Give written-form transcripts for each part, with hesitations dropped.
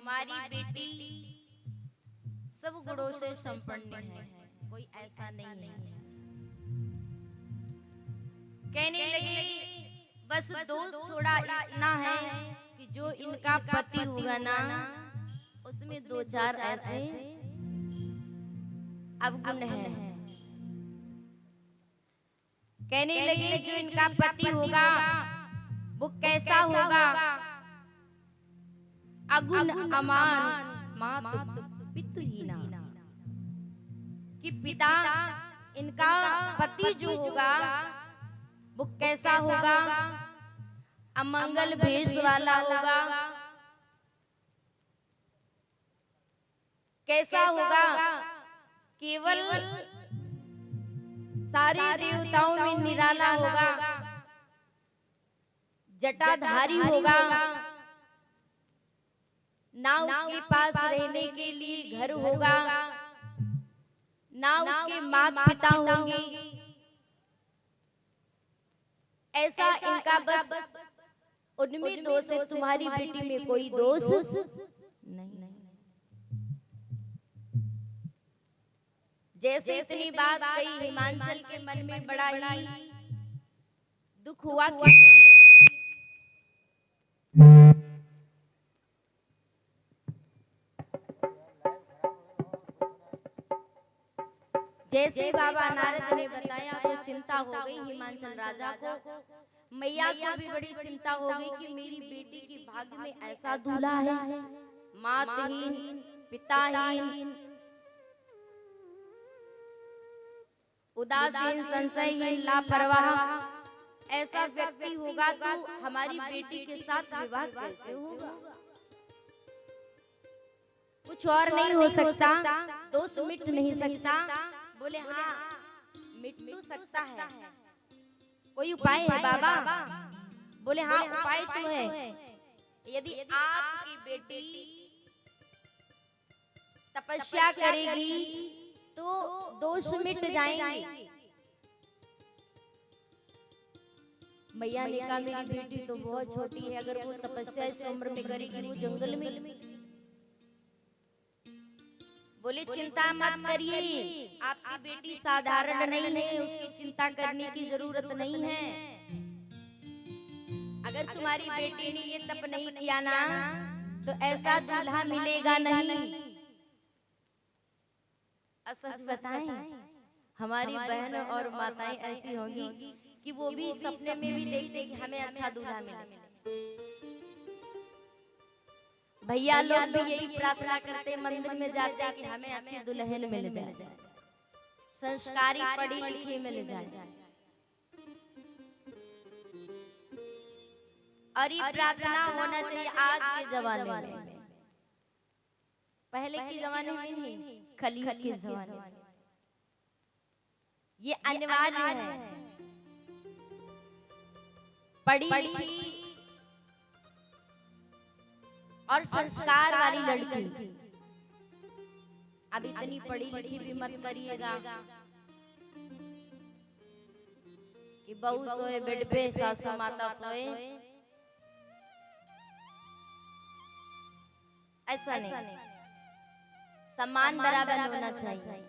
हमारी बेटी सब गुणों से संपन्न है, कोई ऐसा नहीं है। कहने लगी बस दोष थोड़ा इतना है कि जो इनका पति होगा ना उसमें दो चार ऐसे अवगुण है। कहने लगी जो इनका पति होगा वो कैसा होगा, अगुण अमान मात पितुहीना, कि पिता इनका पति जो होगा वो कैसा होगा, अमंगल भेष वाला होगा, कैसा होगा, केवल सारे देवताओं में निराला होगा, जटाधारी होगा, ना उसके पास रहने के लिए घर होगा, ना उसके माता पिता होंगे, ऐसा इनका बस उनमें दोष है, तुम्हारी बेटी में कोई दोष नहीं। जैसे इतनी बात कही हिमांचल के मन में बड़ा ही दुख हुआ कि जैसे बाबा नारद ने बताया तो चिंता हो गई हिमांचल राजा को, मैया को भी बड़ी चिंता हो गई कि मेरी बेटी की भाग्य में ऐसा दूल्हा है, मातहीन पिताहीन उदासीन संशयहीन लापरवाह ऐसा व्यक्ति होगा तो हमारी बेटी के साथ विवाह कैसे होगा। कुछ और नहीं हो सकता, दोष मिट नहीं सकता। बोले हाँ मिट तो सकता है, कोई उपाय है बाबा। बोले हाँ उपाय तो है, यदि आपकी बेटी तपस्या करेगी तो दोष मिट जाएंगे। मैया ने कहा मेरी बेटी तो बहुत छोटी है, अगर वो तपस्या इस उम्र में करेगी वो जंगल में। बोले चिंता मत करिए, आपकी बेटी साधारण नहीं है, उसकी चिंता करने की जरूरत नहीं है। अगर तुम्हारी बेटी ने ये तप नहीं किया ना तो ऐसा दूल्हा मिलेगा नहीं। सच बताएं हमारी बहन और माताएं ऐसी होंगी कि वो भी सपने में भी देखते कि हमें अच्छा दूल्हा मिले। भैया लोग भी यही प्रार्थना करते मंदिर में जाते कि हमें अच्छी दुल्हन मिल जाए, संस्कारी पढ़ी लिखी मिल जाए। और ये प्रार्थना होना चाहिए आज के जमाने में, पहले के जमाने में नहीं, खलील के जमाने में ये अनिवार्य है। पढ़ी लिखी और संस्कार वाली लड़की। अब इतनी पढ़ी लिखी भी मत करिएगा कि बहू सोए बेड पे सासू माता सोए, ऐसा नहीं। सम्मान बराबर होना चाहिए।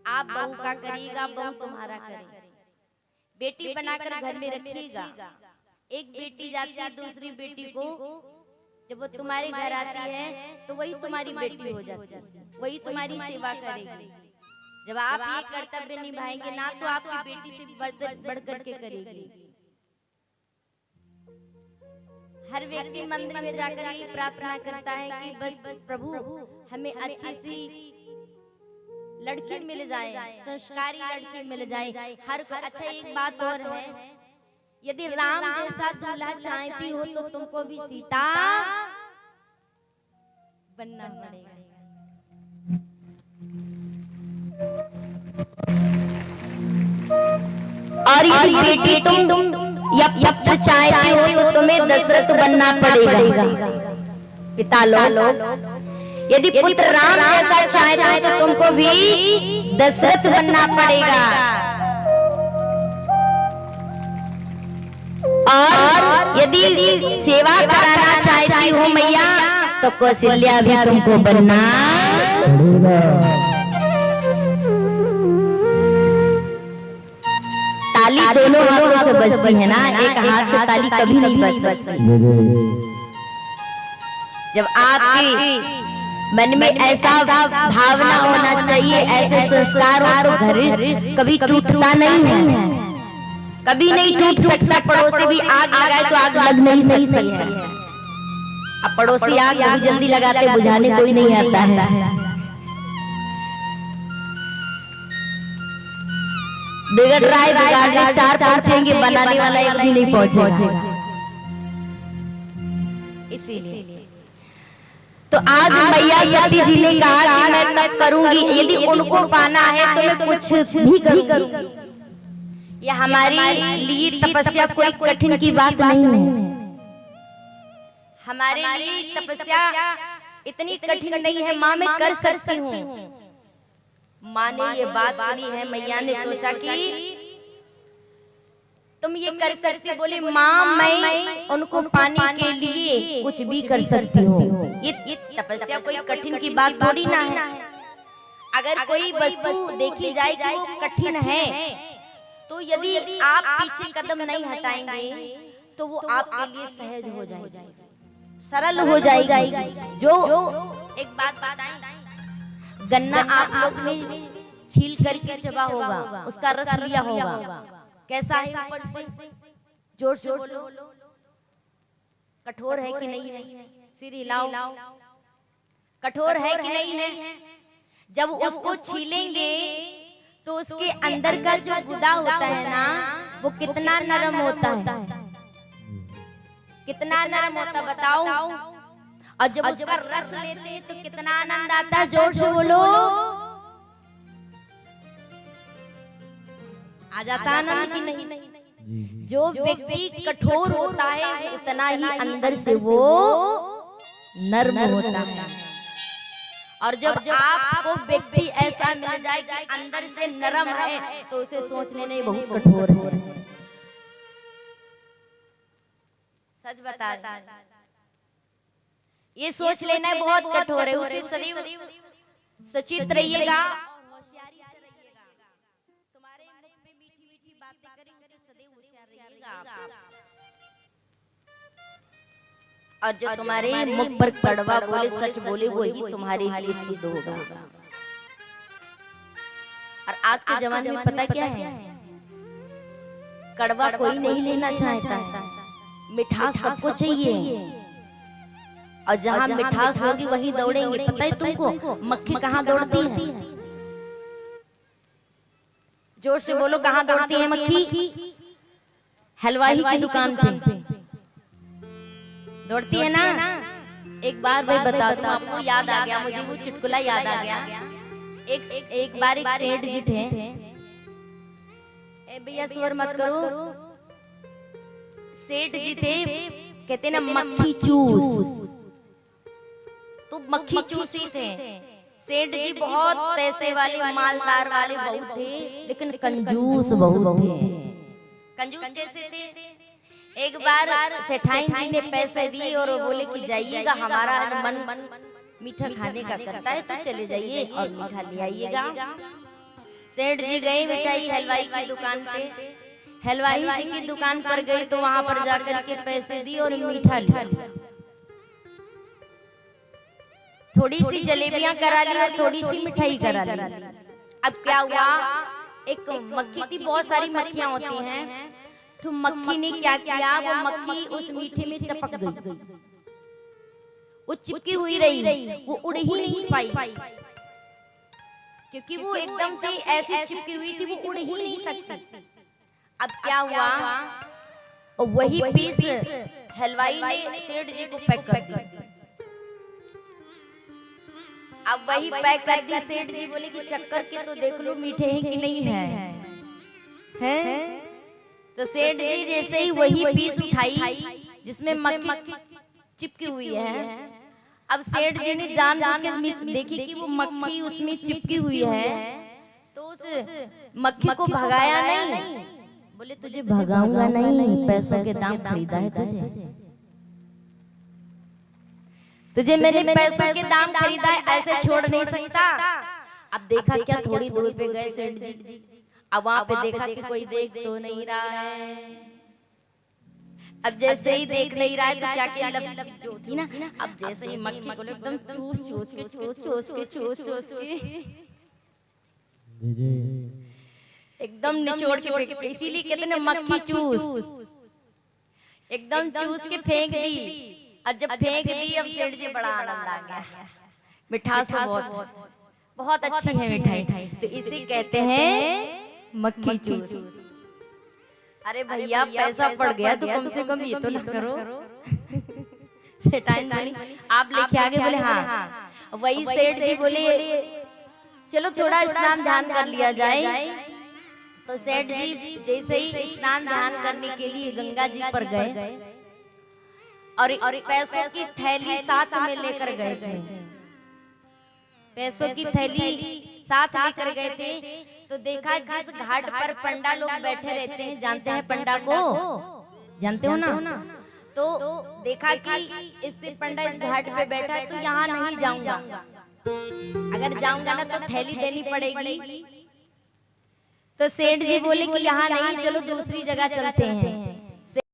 आप बहू का करिएगा, बहू तुम्हारा करेगा। बेटी बनाकर घर में रखिएगा। एक बेटी जाती है दूसरी बेटी को, जब वो तुम्हारे घर आती है तो वही तुम्हारी बेटी हो जाती है, वही तुम्हारी सेवा करेगी। जब आप ये कर्तव्य निभाएंगे ना तो आपकी बेटी से बढ़ करके करेगी। हर व्यक्ति मंदिर में जाकर ये प्रार्थना करता है कि बस प्रभु हमें अच्छी सी लड़की मिल जाए, संस्कारी लड़की मिल जाए। हर अच्छा एक बात और है, यदि राम जैसा दूल्हा चाहती हो तो तुमको भी सीता बनना पड़ेगा। और ये बेटी तुम यप चाहती हो तो तुम्हें दशरथ बनना पड़ेगा। पिता लोग यदि पुत्र राम जैसा चाहते हो तो तुमको भी दशरथ बनना पड़ेगा। और यदि सेवा कराना चाहती हो मैया तो कौशल्या भी तुमको बनना ताली दोनों हाथों से बजती है ना, एक हाथ से ताली कभी नहीं बज सकती। जब आपकी मन में ऐसा भावना होना चाहिए, ऐसे संस्कार हो तो घर कभी टूटता नहीं है, कभी नहीं टूट सकता। पड़ोसी भी आग लगाए तो आग लग नहीं सकती है। अब पड़ोसी आग बहुत जल्दी लगाते, बुझाने कोई नहीं आता है। बिगड़ रहा है, बिगाड़ने चार पहुंचेंगे, बनाने वाला एक भी नहीं पहुंचेगा। इसीलिए तो आज मैया सती जी ने कहा कि मैं तब करूंगी, यदि उनको पाना है तो मैं कुछ भी करूंगी। यह हमारे लिए तपस्या कोई कठिन की बात नहीं है। हमारे लिए तपस्या इतनी कठिन नहीं है। माँ मैं कर सकती हूँ। माँ ने ये बात सुनी है, मैया ने सोचा कि तुम ये कर सकती, बोले माँ मैं उनको पाने के लिए कुछ भी कर सकती हूँ। ये तपस्या कोई कठिन की बात थोड़ी ना है। अगर कोई वस्तु देखी जाए कि वो कठिन है, तो यदि आप पीछे कदम नहीं हटाएंगे तो वो आपके लिए सहज हो जाएगी, सरल हो जाएगी। जो एक बात बताएं, गन्ना आप लोग ने छील करके चबा होगा, उसका रस लिया होगा, कैसा है ऊपर से? जोर से बोलो, कठोर है कि नहीं है? सिर हिलाओ, कठोर है कि नहीं है? जब उसको छीलेंगे तो उसके अंदर का जो गुदा होता है ना, वो कितना नरम होता है, कितना नरम होता बताओ। और जब उसका रस लेते हैं तो कितना आनंद आता है, जोर से बोलो। आ जाता आनंद की नहीं? जो व्यक्ति कठोर होता है उतना ही अंदर से वो नर्म होता है। और जब आपको व्यक्ति ऐसा मिल जाए कि अंदर से नरम है तो उसे सोचने नहीं बहुत कठोर है। सच बता रहा, ये सोच लेना बहुत कठोर है। उसे सदैव सचेत रहिएगा, होशियारी से रहिएगा। तुम्हारे मुंह पे मीठी मीठी बातें करें, उसे सदैव होशियार रहिएगा। और जो तुम्हारे मुख पर कड़वा बोले, सच बोले, वही तुम्हारे लिए शुद्ध होगा। और आज के जमाने में पता क्या है, कड़वा कोई नहीं लेना चाहता है, मिठास सबको चाहिए। और जहाँ मिठास होगी वही दौड़ेंगे। पता है तुमको मक्खी कहाँ दौड़ती है? जोर से बोलो, कहाँ दौड़ती है मक्खी? हलवाई की दुकान पे दौड़ती है ना। एक बार मैं बताता हूँ आपको, याद आ गया मुझे, वो चुटकुला याद आ गया। एक बार एक सेठ जी थे, ए भैया शोर मत करो, सेठ जी थे, कहते ना मक्खी चूस, तो मक्खी चूसी थे। सेठ जी बहुत पैसे वाले, मालदार वाले बहुत थे, लेकिन कंजूस बहुत थे। कंजूस कैसे थे? एक बार सेठाइन जी ने पैसे दिए और बोले कि जाइएगा, हमारा मन मीठा खाने का करता है तो चले जाइए और मीठा ले आइएगा। सेठ जी गए मिठाई हलवाई की दुकान पे। हलवाई जी की दुकान पर गए तो वहां पर जाकर के पैसे दिए और मीठा लिया। थोड़ी सी जलेबियां करा ली और थोड़ी सी मिठाई करा ली। अब क्या हुआ, एक मक्खी थी, बहुत सारी मक्खियां होती हैं, तो मक्खी ने क्या किया, वो मक्खी उस मीठे में चपक गई। वो चिपकी हुई रही, वो उड़ ही नहीं पाई, क्योंकि वो एकदम से ऐसे चिपकी हुई थी, वो उड़ ही नहीं सकती। अब क्या हुआ, वही पीस हलवाई ने सेठ जी को पैक कर दी। अब वही पैक कर दी। सेठ जी बोले कि चक्कर के तो देख लो मीठे हैं कि नहीं है? तो सेठ जी जैसे ही वही पीस उठाई जिसमें मक्खी चिपकी हुई है, अब सेठ जी ने जानबूझ के देखी कि वो मक्खी उसमें चिपकी हुई है, तो उस मक्खी को भगाया नहीं। बोले तुझे भगाऊंगा नहीं, पैसों के दाम खरीदा है तुझे। तुझे मेरे पैसों के दाम खरीदा है, ऐसे छोड़ नहीं सकता। अब देखा क्या, थोड़ी दूर पे गए सेठ जी, अब वहां पे देखा कि कोई देख तो नहीं रहा है। अब जैसे ही देख नहीं रहा है तो क्या क्या लब जो थी ना, अब जैसे ही मक्खी को एकदम चूस चूस के एकदम निचोड़ के फेंक, इसीलिए कहते हैं मक्खी चूस, एकदम चूस के फेंक दी। और जब फेंक दी, अब सेठ जी बड़ा आनंद आ गया। मिठास तो बहुत बहुत अच्छी है मिठाई, तो इसे कहते हैं मक्खी चूस। अरे भैया पैसा पड़ गया तो कम से कम ये तो ना करो। सेठाइन बोली आप लेके आगे, बोले हाँ। वही सेठ जी बोले चलो थोड़ा स्नान ध्यान कर लिया जाए। तो सेठ जी जैसे ही स्नान ध्यान करने के लिए गंगा जी पर गए और पैसों की थैली साथ में लेकर गए थे, पैसों की थैली साथ लेकर गए थे। तो देखा जिस घाट पर पंडा लोग बैठे रहते हैं, जानते हैं पंडा को, जानते हो ना, तो देखा कि इस पे पंडा इस घाट पे बैठा है, तो यहाँ नहीं जाऊंगा, अगर जाऊंगा ना तो थैली देनी पड़ेगी। तो सेठ जी बोले कि यहाँ नहीं, चलो दूसरी जगह चलते हैं।